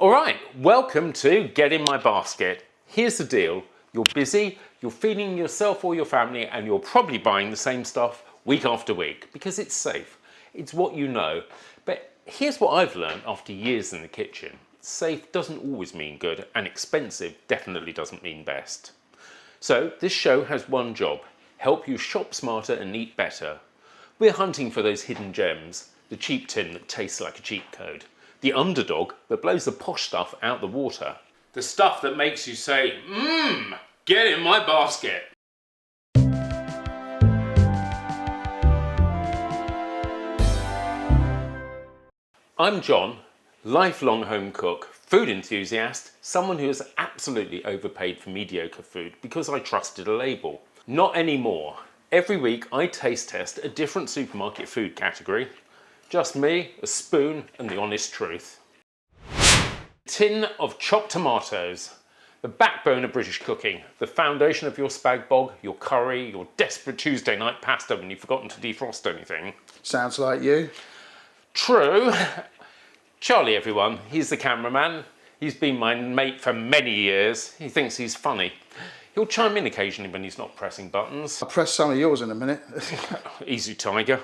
All right, welcome to Get In My Basket. Here's the deal. You're busy, you're feeding yourself or your family, and you're probably buying the same stuff week after week because it's safe. It's what you know. But here's what I've learned after years in the kitchen. Safe doesn't always mean good, and expensive definitely doesn't mean best. So this show has one job: help you shop smarter and eat better. We're hunting for those hidden gems, the cheap tin that tastes like a cheat code, the underdog that blows the posh stuff out the water, the stuff that makes you say, get in my basket. I'm John, lifelong home cook, food enthusiast, someone who has absolutely overpaid for mediocre food because I trusted a label. Not anymore. Every week I taste test a different supermarket food category. Just me, a spoon, and the honest truth. Tin of chopped tomatoes. The backbone of British cooking. The foundation of your spag bog, your curry, your desperate Tuesday night pasta when you've forgotten to defrost anything. Sounds like you. True. Charlie, everyone. He's the cameraman. He's been my mate for many years. He thinks he's funny. He'll chime in occasionally when he's not pressing buttons. I'll press some of yours in a minute. Easy, tiger.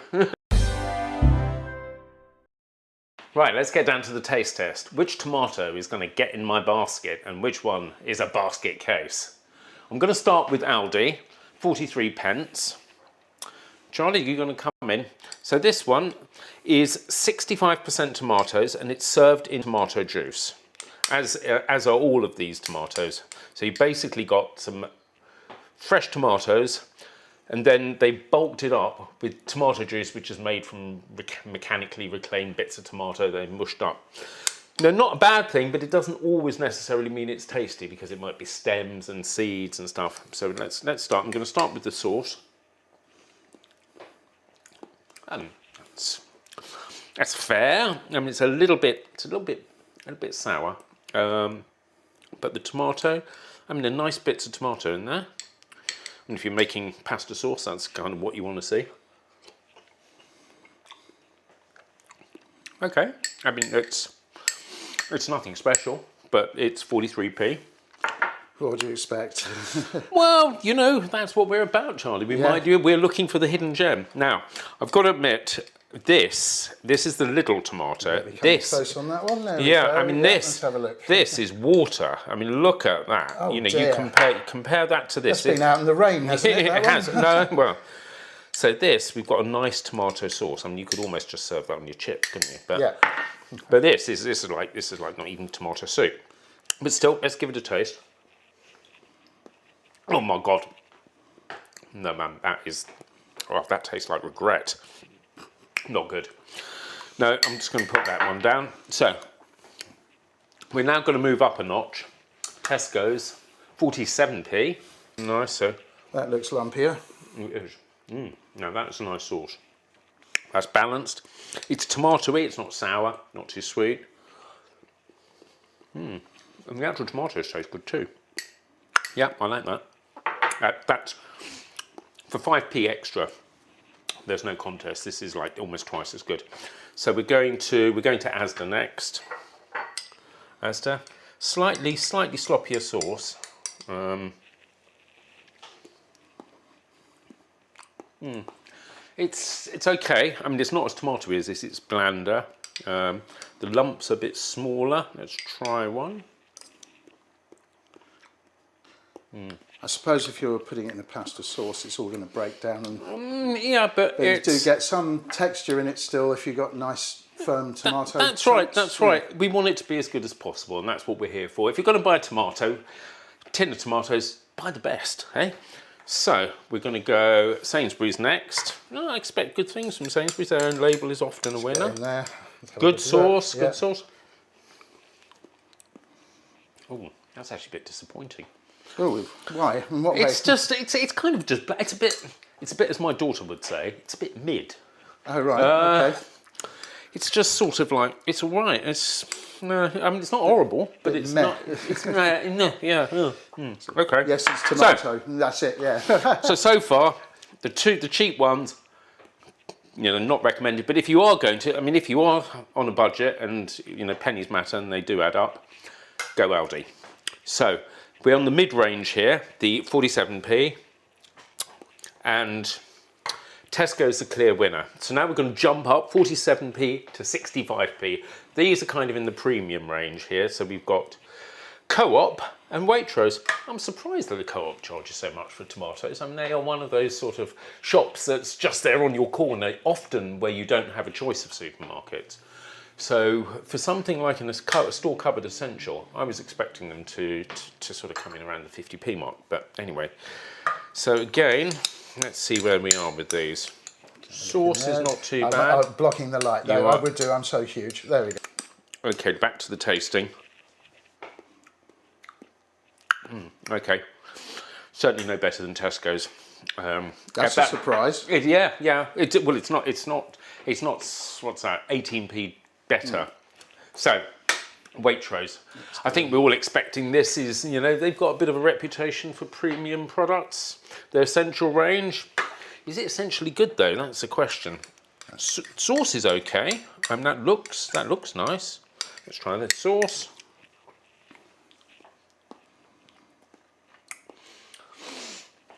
Right, let's get down to the taste test. Which tomato is going to get in my basket and which one is a basket case? I'm going to start with Aldi, 43 pence. Charlie, you're going to come in. So this one is 65% tomatoes and it's served in tomato juice, as are all of these tomatoes. So you basically got some fresh tomatoes and then they bulked it up with tomato juice, which is made from mechanically reclaimed bits of tomato they mushed up. Now, not a bad thing, but it doesn't always necessarily mean it's tasty because it might be stems and seeds and stuff. So let's start. I'm going to start with the sauce. That's fair. I mean, it's a little bit sour, but the tomato. I mean, the nice bits of tomato in there. And if you're making pasta sauce, that's kind of what you want to see. Okay, I mean, it's nothing special, but it's 43p. What would you expect? Well, you know, that's what we're about, Charlie. We're looking for the hidden gem. Now, I've got to admit, this is the Lidl tomato. This, close on that one. There I mean, let's have a look. This is water. I mean, look at that. Oh, you know, dear. you compare that to this. It's been out in the rain, hasn't it? It has. No, well. So this, we've got a nice tomato sauce. I mean, you could almost just serve that on your chips, couldn't you? But, yeah. But this is like not even tomato soup. But still, let's give it a taste. Oh my God. No, man, that tastes like regret. Not good. No, I'm just going to put that one down. So, we're now going to move up a notch. Tesco's, 47p. Nice, so. That looks lumpier. It is. Now that's a nice sauce. That's balanced. It's tomatoey, it's not sour, not too sweet. And the actual tomatoes taste good too. Yeah, I like that. That's for 5p extra. There's no contest. This is like almost twice as good. So we're going to Asda next. Asda, slightly sloppier sauce. It's okay. I mean, it's not as tomatoey as this. It's blander. The lumps are a bit smaller. Let's try one. I suppose if you're putting it in a pasta sauce, it's all going to break down. And yeah, but you do get some texture in it still if you've got nice firm tomato. That's chunks. right. That's right. We want it to be as good as possible, and that's what we're here for. If you're going to buy a tin of tomatoes, buy the best, eh? So we're going to go Sainsbury's next. I expect good things from Sainsbury's. Their own label is often a winner. In there. Good sauce. Good sauce. Oh, that's actually a bit disappointing. Oh, why? In what way? It's kind of just, it's a bit, as my daughter would say, it's a bit mid. Oh, right, okay. It's just sort of like, it's all right. No, I mean, it's not horrible, but it's meh. not, it's, no, yeah. Okay. Yes, it's tomato, that's it, yeah. So far, the cheap ones, not recommended. But if you are going to, if you are on a budget and, pennies matter and they do add up, go Aldi. So we're on the mid-range here, the 47p, and Tesco's the clear winner. So now we're going to jump up 47p to 65p. These are kind of in the premium range here. So we've got Co-op and Waitrose. I'm surprised that the Co-op charges so much for tomatoes. They are one of those sort of shops that's just there on your corner, often where you don't have a choice of supermarkets. So for something like in a store cupboard essential, I was expecting them to sort of come in around the 50p mark. But anyway, so again, let's see where we are with these. Sauce is not too bad. I'm blocking the light, though. I would do. I'm so huge. There we go. Okay, back to the tasting. Okay, certainly no better than Tesco's. That's a surprise. Yeah. Well, it's not. What's that? 18p better. So, Waitrose. I think we're all expecting this. Is they've got a bit of a reputation for premium products. Their essential range. Is it essentially good though? That's the question. Sauce is okay. That looks nice. Let's try this sauce.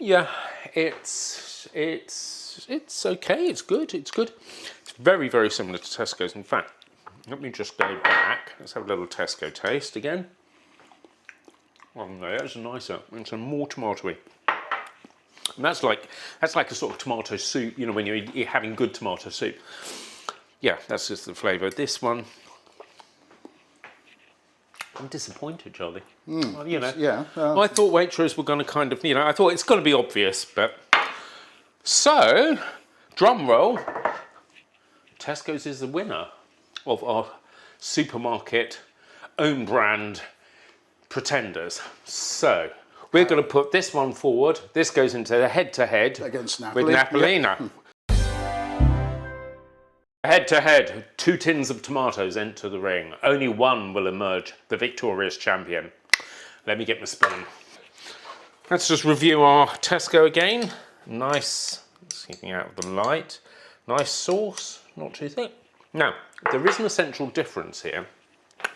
Yeah, it's okay. It's good. It's very, very similar to Tesco's. In fact, let me just go back. Let's have a little Tesco taste again. Oh no, that's nicer. It's more tomatoey. And that's like a sort of tomato soup. When you're having good tomato soup. Yeah, that's just the flavour. This one, I'm disappointed, Charlie. Yeah. I thought Waitrose were going to kind of, I thought it's going to be obvious, but so drum roll. Tesco's is the winner of our supermarket own brand pretenders. So we're going to put this one forward. This goes into the head-to-head against Napolina. With Napolina. Yep. Head-to-head, 2 tins of tomatoes enter the ring. Only one will emerge the victorious champion. Let me get my spoon. Let's just review our Tesco again. Nice, keeping out of the light. Nice sauce, not too thick. Now, there is an essential difference here,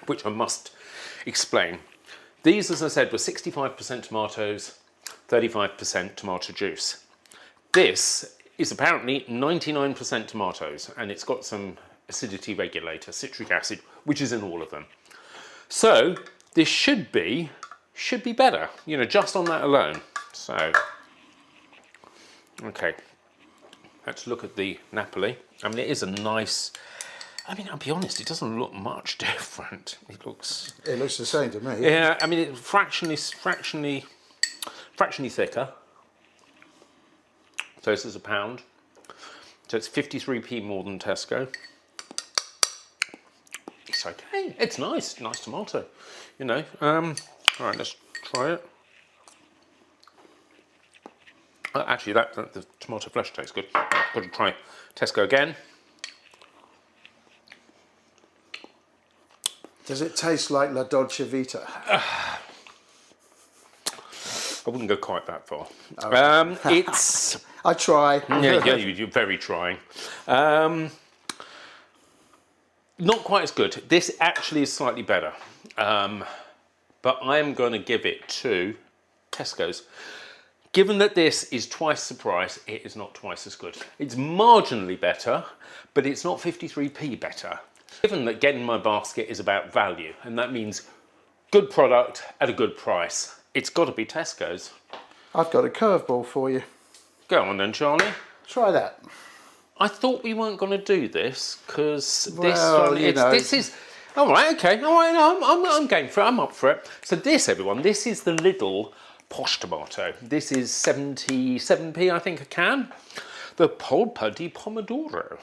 which I must explain. These, as I said, were 65% tomatoes, 35% tomato juice. This is apparently 99% tomatoes, and it's got some acidity regulator, citric acid, which is in all of them. So this should be better, just on that alone. So, okay, let's look at the Napoli. It is a nice. I'll be honest, it doesn't look much different. It looks the same to me. Yeah, it's fractionally thicker. So this is £1. So it's 53p more than Tesco. It's okay. It's nice. Nice tomato. All right, let's try it. Actually, the tomato flesh tastes good. Got to try Tesco again. Does it taste like La Dolce Vita? I wouldn't go quite that far. Oh. It's. I try. Yeah, you're very trying. Not quite as good. This actually is slightly better. But I'm going to give it to Tesco's. Given that this is twice the price, it is not twice as good. It's marginally better, but it's not 53p better. Given that getting my basket is about value, and that means good product at a good price, it's got to be Tesco's. I've got a curveball for you. Go on then, Charlie. Try that. I thought we weren't going to do this because this is all right. Okay, all right. No, I'm going for it. I'm up for it. So this, everyone, this is the Lidl posh tomato. This is 77p, I think, a can. The polpa di pomodoro.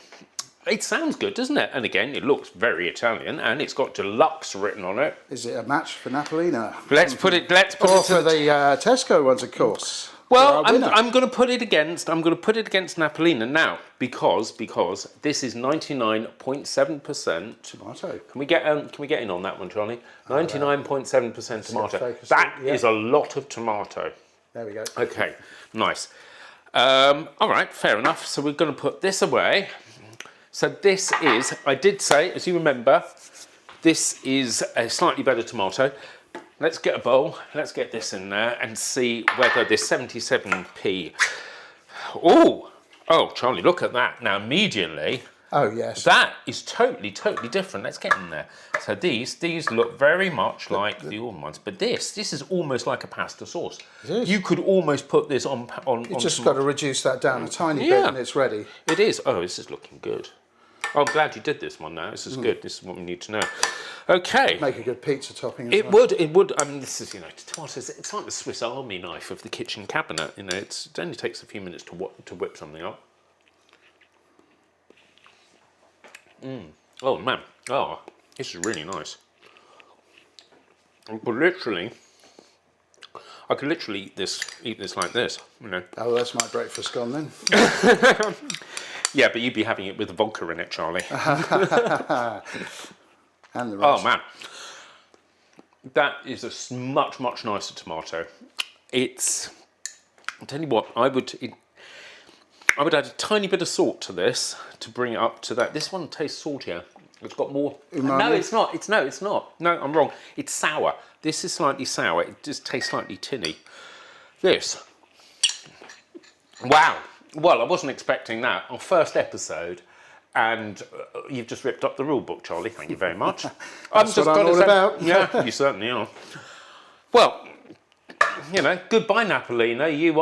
It sounds good, doesn't it? And again, it looks very Italian, and it's got deluxe written on it. Is it a match for Napolina? Let's put it. Or for the Tesco ones, of course. Well, I'm going to put it against. Napolina now because this is 99.7% tomato. Can we get in on that one, Johnny? 99.7% tomato. That is a lot of tomato. There we go. Okay, nice. All right, fair enough. So we're going to put this away. So this is, I did say, as you remember, this is a slightly better tomato. Let's get a bowl, let's get this in there and see whether this 77p... Oh, Charlie, look at that. Now, immediately, Oh, yes. that is totally different. Let's get in there. So these look very much like the other ones, but this is almost like a pasta sauce. It is. You could almost put this on You've just got to reduce that down a tiny bit and it's ready. It is. Oh, this is looking good. Oh, I'm glad you did this one now. This is good. This is what we need to know. Okay. Make a good pizza topping as It well. would. I mean, this is, tomatoes, it's like the Swiss Army knife of the kitchen cabinet. It only takes a few minutes to whip something up. Oh, man. Oh, this is really nice. I could literally eat this like this, Oh, that's my breakfast gone then. Yeah, but you'd be having it with vodka in it, Charlie. And the rest. Oh, man. That is a much nicer tomato. I'll tell you what, I would add a tiny bit of salt to this to bring it up to that. This one tastes saltier. It's got more... Umami? No, it's not. No, I'm wrong. It's sour. This is slightly sour. It just tastes slightly tinny. This. Wow. Well, I wasn't expecting that. Our first episode, and you've just ripped up the rule book, Charlie. Thank you very much. That's what I'm all about. Yeah, you certainly are. Well, goodbye, Napolina. You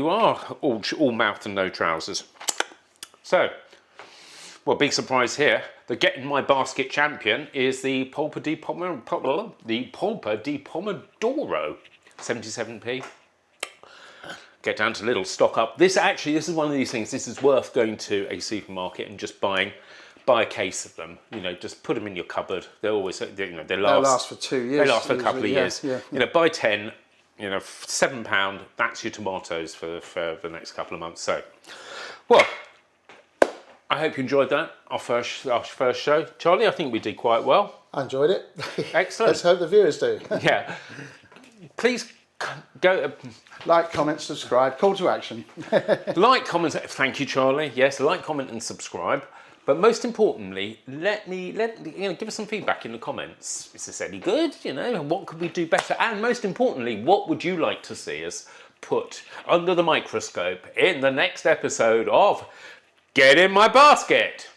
are all mouth and no trousers. So, well, big surprise here. The Get in My Basket champion is the Polpa di Pomodoro, 77p. Get down to Lidl, stock up. This is one of these things. This is worth going to a supermarket and just buy a case of them. Just put them in your cupboard. They're always, they last. They'll last for 2 years. They last for a couple of years. Yeah. Buy 10. £7. That's your tomatoes for the next couple of months. So, well, I hope you enjoyed that. Our first show, Charlie. I think we did quite well. I enjoyed it. Excellent. Let's hope the viewers do. Yeah. Please go. Like, comment, subscribe. Call to action. Like, comment. Thank you, Charlie. Yes, like, comment, and subscribe. But most importantly, give us some feedback in the comments. Is this any good? What could we do better? And most importantly, what would you like to see us put under the microscope in the next episode of Get in My Basket?